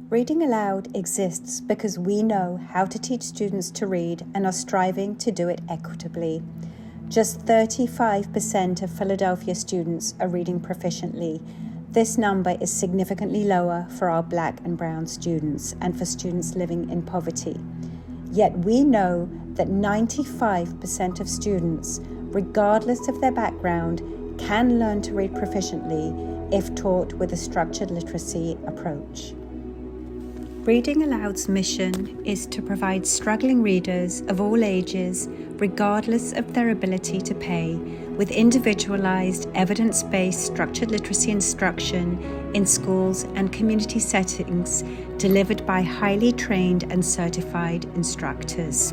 Reading Aloud exists because we know how to teach students to read and are striving to do it equitably. Just 35% of Philadelphia students are reading proficiently. This number is significantly lower for our Black and Brown students and for students living in poverty. Yet we know that 95% of students, regardless of their background, can learn to read proficiently if taught with a structured literacy approach. Reading Aloud's mission is to provide struggling readers of all ages, regardless of their ability to pay, with individualized, evidence-based structured literacy instruction in schools and community settings delivered by highly trained and certified instructors.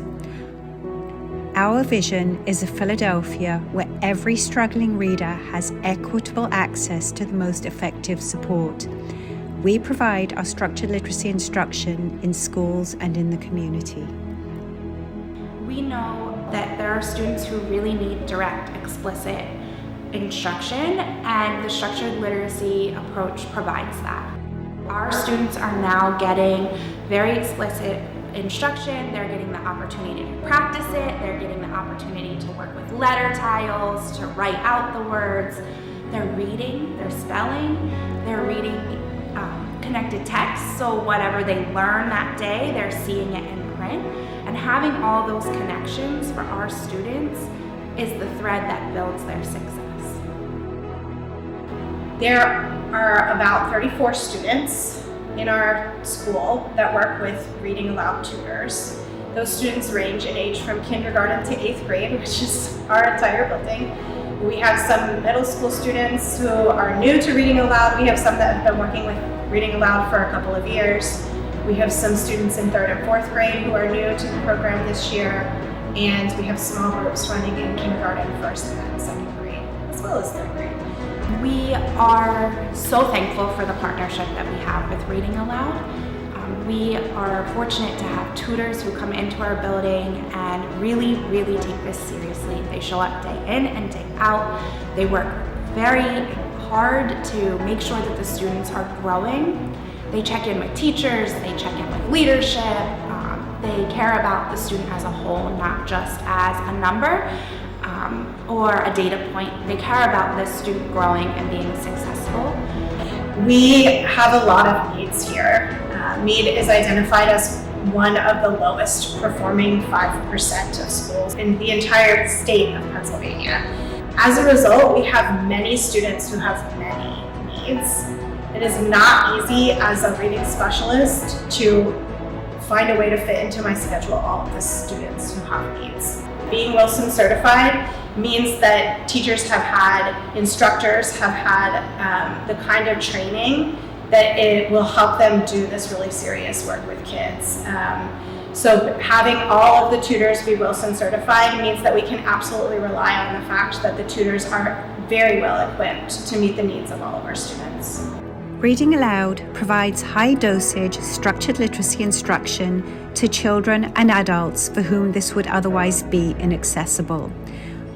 Our vision is a Philadelphia where every struggling reader has equitable access to the most effective support. We provide our structured literacy instruction in schools and in the community. We know that there are students who really need direct, explicit instruction, and the structured literacy approach provides that. Our students are now getting very explicit instruction. They're getting the opportunity to practice it. They're getting the opportunity to work with letter tiles, to write out the words. They're reading, they're spelling, they're reading connected text, so whatever they learn that day, they're seeing it in print. And having all those connections for our students is the thread that builds their success. There are about 34 students in our school that work with Reading Aloud tutors. Those students range in age from kindergarten to 8th grade, which is our entire building. We have some middle school students who are new to Reading Aloud. We have some that have been working with Reading Aloud for a couple of years. We have some students in 3rd and 4th grade who are new to the program this year, and we have small groups running in kindergarten, 1st and 2nd grade, as well as 3rd grade. We are so thankful for the partnership that we have with Reading Aloud. We are fortunate to have tutors who come into our building and really take this seriously. They show up day in and day out. They work very hard to make sure that the students are growing. They check in with teachers, they check in with leadership, they care about the student as a whole, not just as a number or a data point. They care about the student growing and being successful. We have a lot of needs here. Meade is identified as one of the lowest performing 5% of schools in the entire state of Pennsylvania. As a result, we have many students who have many needs. It is not easy as a reading specialist to find a way to fit into my schedule all of the students who have needs. Being Wilson certified means that teachers have had, instructors have had the kind of training that it will help them do this really serious work with kids. So having all of the tutors be Wilson certified means that we can absolutely rely on the fact that the tutors are very well equipped to meet the needs of all of our students. Reading Aloud provides high-dosage structured literacy instruction to children and adults for whom this would otherwise be inaccessible.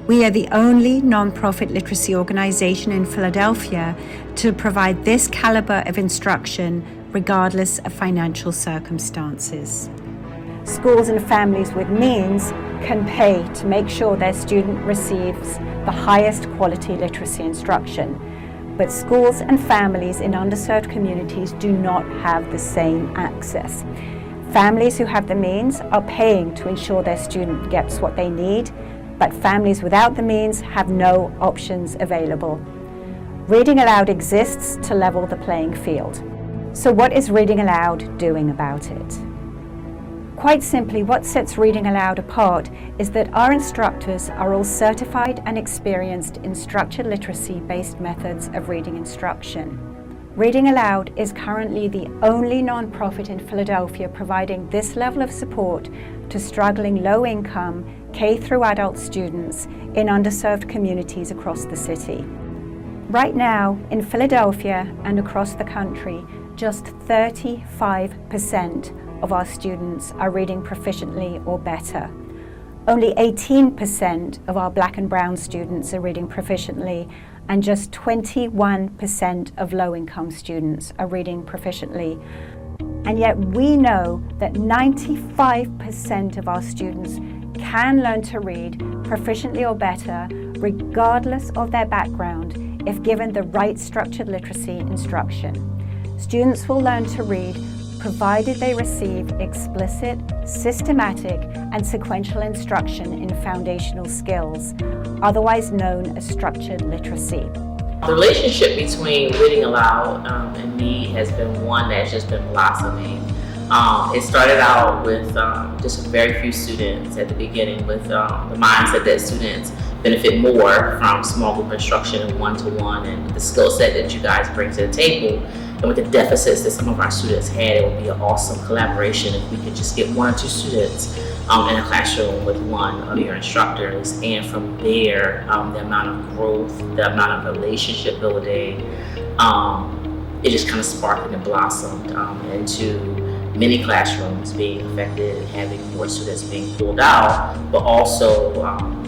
We are the only nonprofit literacy organization in Philadelphia to provide this caliber of instruction regardless of financial circumstances. Schools and families with means can pay to make sure their student receives the highest quality literacy instruction. But schools and families in underserved communities do not have the same access. Families who have the means are paying to ensure their student gets what they need, but families without the means have no options available. Reading Aloud exists to level the playing field. So what is Reading Aloud doing about it? Quite simply, what sets Reading Aloud apart is that our instructors are all certified and experienced in structured literacy-based methods of reading instruction. Reading Aloud is currently the only nonprofit in Philadelphia providing this level of support to struggling low-income K through adult students in underserved communities across the city. Right now, in Philadelphia and across the country, just 35% of our students are reading proficiently or better. Only 18% of our Black and Brown students are reading proficiently, and just 21% of low-income students are reading proficiently. And yet we know that 95% of our students can learn to read proficiently or better, regardless of their background, if given the right structured literacy instruction. Students will learn to read provided they receive explicit, systematic, and sequential instruction in foundational skills, otherwise known as structured literacy. The relationship between Reading Aloud and me has been one that's just been blossoming. It started out with just very few students at the beginning, with the mindset that students benefit more from small group instruction and one-to-one, and the skill set that you guys bring to the table. And with the deficits that some of our students had, it would be an awesome collaboration if we could just get 1 or 2 students in a classroom with one of your instructors. And from there, the amount of growth, the amount of relationship building, it just kind of sparked and blossomed into many classrooms being affected, having more students being pulled out, but also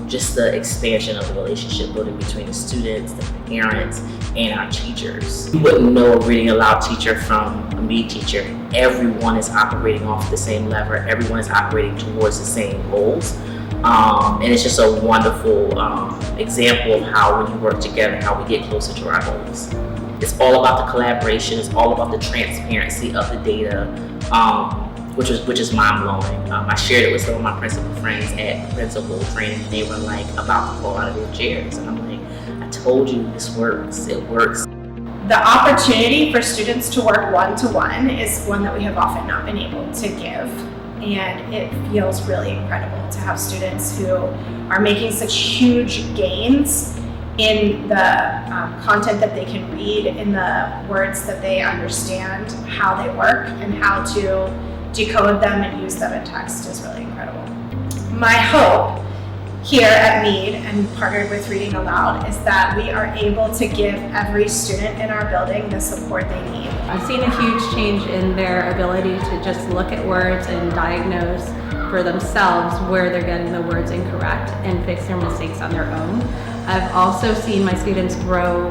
just the expansion of the relationship building between the students, the parents, and our teachers. You wouldn't know a Reading Aloud teacher from a Mead teacher. Everyone is operating off the same lever. Everyone is operating towards the same goals. And it's just a wonderful example of how when you work together, how we get closer to our goals. It's all about the collaboration. It's all about the transparency of the data, which is mind-blowing. I shared it with some of my principal friends at principal training. They were like about to fall out of their chairs. And I'm like, I told you this works. It works. The opportunity for students to work one-to-one is one that we have often not been able to give. And it feels really incredible to have students who are making such huge gains in the content that they can read, in the words that they understand, how they work, and how to decode them and use them in text is really incredible. My hope here at Mead and partnered with Reading Aloud is that we are able to give every student in our building the support they need. I've seen a huge change in their ability to just look at words and diagnose for themselves where they're getting the words incorrect and fix their mistakes on their own. I've also seen my students grow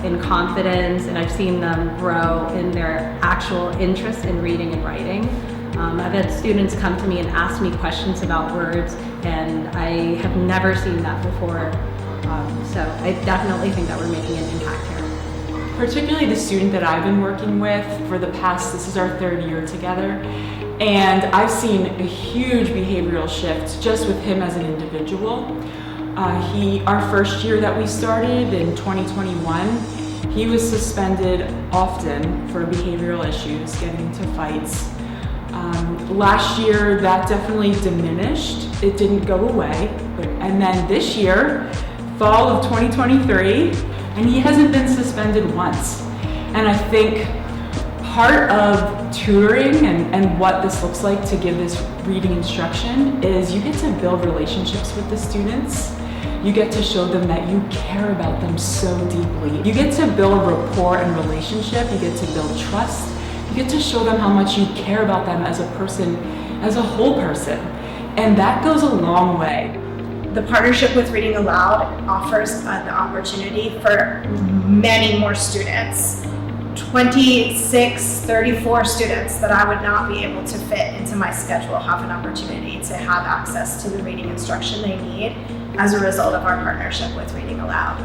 in confidence, and I've seen them grow in their actual interest in reading and writing. I've had students come to me and ask me questions about words, and I have never seen that before. So I definitely think that we're making an impact here. Particularly the student that I've been working with for the past, this is our 3rd year together, and I've seen a huge behavioral shift just with him as an individual. Our first year that we started in 2021, he was suspended often for behavioral issues, getting into fights. Last year, that definitely diminished. It didn't go away. And then this year, fall of 2023, and he hasn't been suspended once. And I think part of tutoring and what this looks like to give this reading instruction is you get to build relationships with the students. You get to show them that you care about them so deeply. You get to build rapport and relationship. You get to build trust. You get to show them how much you care about them as a person, as a whole person. And that goes a long way. The partnership with Reading Aloud offers the opportunity for many more students. 26, 34 students that I would not be able to fit into my schedule have an opportunity to have access to the reading instruction they need as a result of our partnership with Reading Aloud.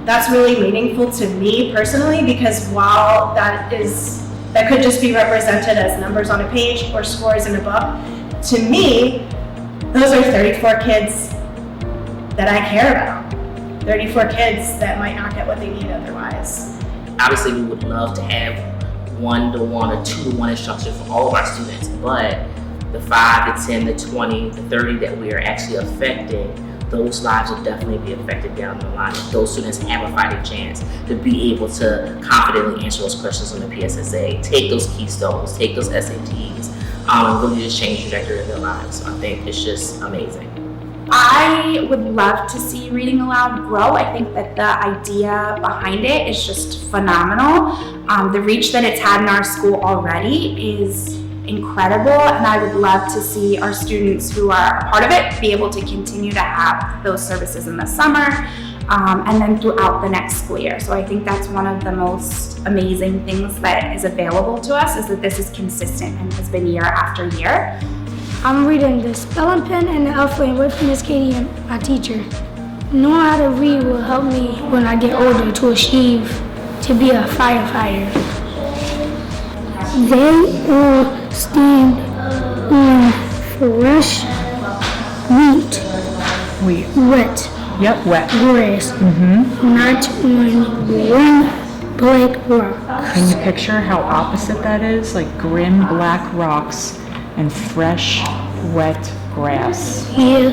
That's really meaningful to me personally, because while that could just be represented as numbers on a page or scores in a book, to me, those are 34 kids that I care about. 34 kids that might not get what they need otherwise. Obviously, we would love to have 1-to-1 or 2-to-1 instruction for all of our students, but the 5, the 10, the 20, the 30 that we are actually affecting, those lives will definitely be affected down the line. If those students have a fighting chance to be able to confidently answer those questions on the PSSA, take those keystones, take those SATs, and really just change the trajectory of their lives. So I think it's just amazing. I would love to see Reading Aloud grow. I think that the idea behind it is just phenomenal. The reach that it's had in our school already is incredible, and I would love to see our students who are a part of it be able to continue to have those services in the summer, and then throughout the next school year. So I think that's one of the most amazing things that is available to us, is that this is consistent and has been year after year. I'm reading the spelling pen and the alphabet with Miss Katie, my teacher. Knowing how to read will help me when I get older to achieve to be a firefighter. They all stand on fresh wheat, wet Yep, wet. grass, not on one black rock. Can you picture how opposite that is? Like grim black rocks and fresh, wet grass. Yeah,